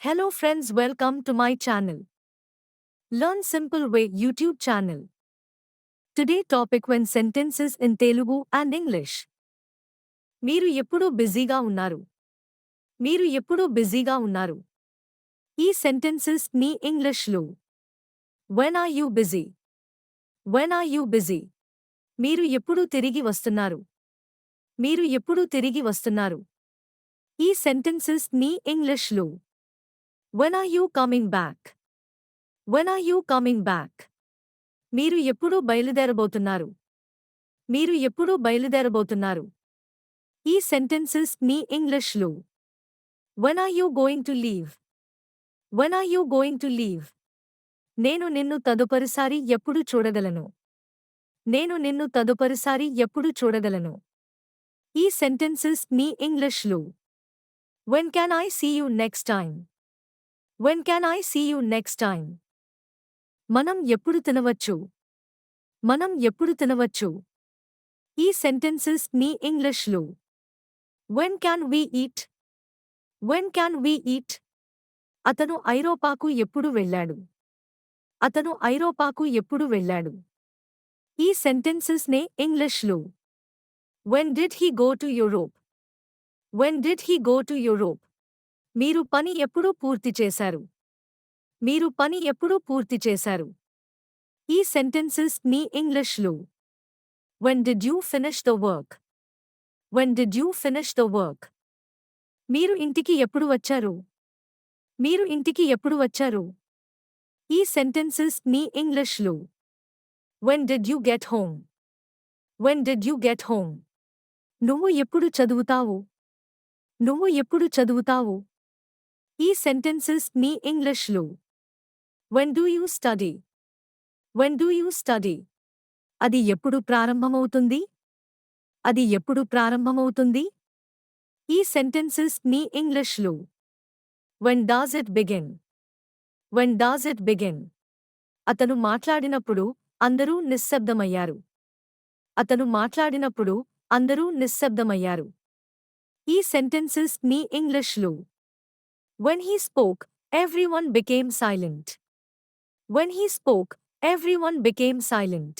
Hello friends, welcome to my channel. Learn Simple Way YouTube channel. Today topic when sentences in Telugu and English. మీరు ఎప్పుడూ బిజీగా ఉన్నారు. మీరు ఎప్పుడూ బిజీగా ఉన్నారు. ఈ sentences మీ ఇంగ్లీష్లో. When are you busy? When are you busy? మీరు ఎప్పుడు తిరిగి వస్తున్నారు. మీరు ఎప్పుడు తిరిగి వస్తున్నారు. ఈ sentences మీ ఇంగ్లీష్లో. When are you coming back? When are you coming back? మీరు ఎప్పుడు బయలుదేరబోతున్నారు. మీరు ఎప్పుడు బయలుదేరబోతున్నారు. ఈ sentences మీ ఇంగ్లీష్లో. When are you going to leave? When are you going to leave? నేను నిన్ను తదుపరిసారి ఎప్పుడు చూడగలను. నేను నిన్ను తదుపరిసారి ఎప్పుడు చూడగలను. ఈ sentences మీ ఇంగ్లీష్లో. When can I see you next time? When can I see you next time? మనం ఎప్పుడు తినవచ్చు. మనం ఎప్పుడు తినవచ్చు. ఈ sentences మీ ఇంగ్లీష్లో. When can we eat? When can we eat? అతను ఐరోపాకు ఎప్పుడు వెళ్ళాడు. అతను ఐరోపాకు ఎప్పుడు వెళ్ళాడు. ఈ sentences నే ఇంగ్లీష్లో. When did he go to Europe? When did he go to Europe? మీరు పని ఎప్పుడు పూర్తి చేశారు. మీరు పని ఎప్పుడు పూర్తి చేశారు. ఈ sentences మీ ఇంగ్లీష్లో. When did you finish the work? When did you finish the work? మీరు ఇంటికి ఎప్పుడు వచ్చారు. మీరు ఇంటికి ఎప్పుడు వచ్చారు. ఈ sentences మీ ఇంగ్లీష్లో. When did you get home? When did you get home? నువ్వు ఎప్పుడు చదువుతావు. నువ్వు ఎప్పుడు చదువుతావు. ఈ sentences మీ ఇంగ్లీష్లో. When do you study? When do you study? అది ఎప్పుడు ప్రారంభమవుతుంది. అది ఎప్పుడు ప్రారంభమవుతుంది. ఈ sentences మీ ఇంగ్లీష్లో. When does it begin? When does it begin? అతను మాట్లాడినప్పుడు అందరూ నిశ్శబ్దమయ్యారు. అతను మాట్లాడినప్పుడు అందరూ నిశ్శబ్దమయ్యారు. ఈ sentences మీ ఇంగ్లీష్లో. When he spoke, everyone became silent. When he spoke, everyone became silent.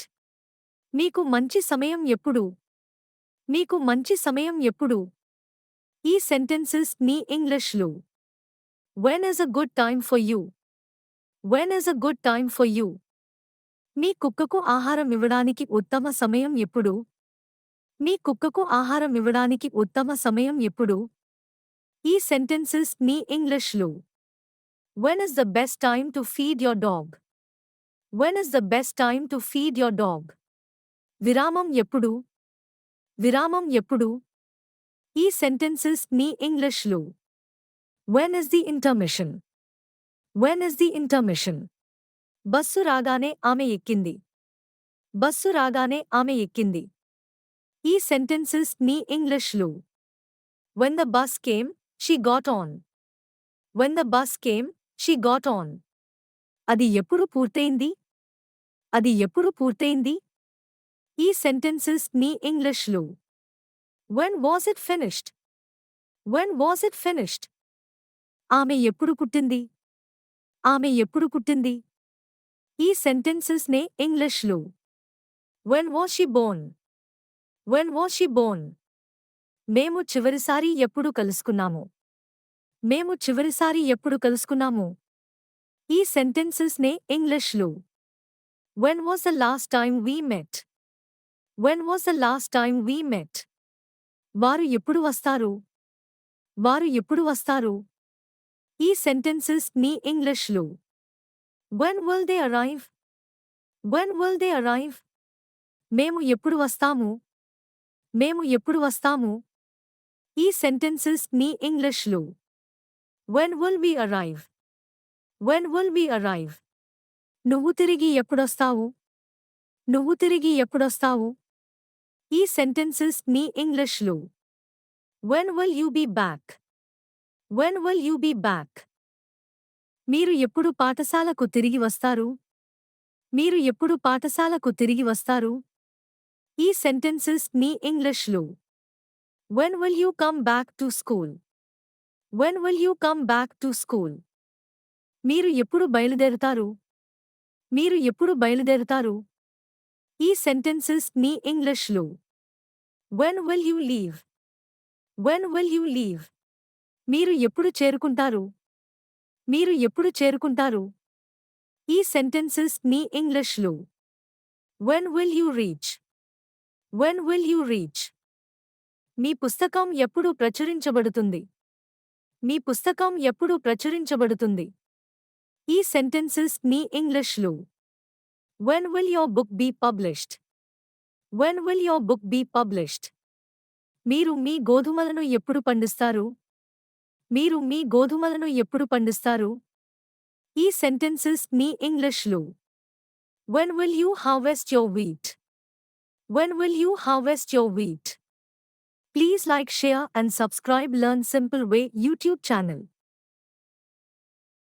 మీకు మంచి సమయం ఎప్పుడు. మీకు మంచి సమయం ఎప్పుడు. ఈ sentences మీ ఇంగ్లీష్లో. When is a good time for you? When is a good time for you? మీ కుక్కకు ఆహారం ఇవ్వడానికి ఉత్తమ సమయం ఎప్పుడు. మీ కుక్కకు ఆహారం ఇవ్వడానికి ఉత్తమ సమయం ఎప్పుడు. ఈ sentences మీ ఇంగ్లీష్లో. When is the best time to feed your dog? When is the best time to feed your dog? విరామం ఎప్పుడు. విరామం ఎప్పుడు. ఈ sentences మీ ఇంగ్లీష్లో. When is the intermission? When is the intermission? Bus రాగానే ఆమె ఎక్కింది. బస్సు రాగానే ఆమె ఎక్కింది. ఈ sentences మీ ఇంగ్లీష్లో. When the bus came, she got on. When the bus came, she got on. అది ఎప్పుడు పూర్తయింది. అది ఎప్పుడు పూర్తయింది. ఈ sentences మీ ఇంగ్లీష్లో. When was it finished? When was it finished? ఆమె ఎప్పుడు పుట్టింది. ఆమె ఎప్పుడు పుట్టింది. ఈ sentences నే ఇంగ్లీష్లో. When was she born? When was she born? మేము చివరిసారి ఎప్పుడు కలుసుకున్నాము. మేము చివరిసారి ఎప్పుడు కలుసుకున్నాము. ఈ sentences నే ఇంగ్లీష్లో. When was the last time we met? When was the last time we met? వారు ఎప్పుడు వస్తారు. వారు ఎప్పుడు వస్తారు. ఈ sentences మీ ఇంగ్లీష్లో. When will they arrive? When will they arrive? మేము ఎప్పుడు వస్తాము. మేము ఎప్పుడు వస్తాము. ఈ sentences మీ ఇంగ్లీష్లో. When will we arrive? When will we arrive? నువ్వు తిరిగి ఎప్పుడొస్తావు. నువ్వు తిరిగి ఎప్పుడొస్తావు. ఈ sentences మీ ఇంగ్లీష్లో. When will you be back? When will you be back? మీరు ఎప్పుడు పాఠశాలకు తిరిగి వస్తారు. మీరు ఎప్పుడు పాఠశాలకు తిరిగి వస్తారు. ఈ sentences మీ ఇంగ్లీష్లో. When will you come back to school? When will you come back to school? మీరు ఎప్పుడు బయలుదేరుతారు? మీరు ఎప్పుడు బయలుదేరుతారు? ఈ సెంటెన్సెస్ మీ ఇంగ్లీష్లో. When will you leave? When will you leave? మీరు ఎప్పుడు చేరుకుంటారు? మీరు ఎప్పుడు చేరుకుంటారు? ఈ సెంటెన్సెస్ మీ ఇంగ్లీష్లో. When will you reach? When will you reach? మీ పుస్తకం ఎప్పుడు ప్రచురించబడుతుంది? మీ పుస్తకం ఎప్పుడు ప్రచురించబడుతుంది? ఈ సెంటెన్సెస్ మీ ఇంగ్లీష్లో. When will your book be published? When will your book be published? మీరు మీ గోధుమలను ఎప్పుడు పండిస్తారు? మీరు మీ గోధుమలను ఎప్పుడు పండిస్తారు? ఈ సెంటెన్సెస్ మీ ఇంగ్లీష్లో. When will you harvest your wheat? When will you harvest your wheat? Please like, share and subscribe Learn Simple Way YouTube channel.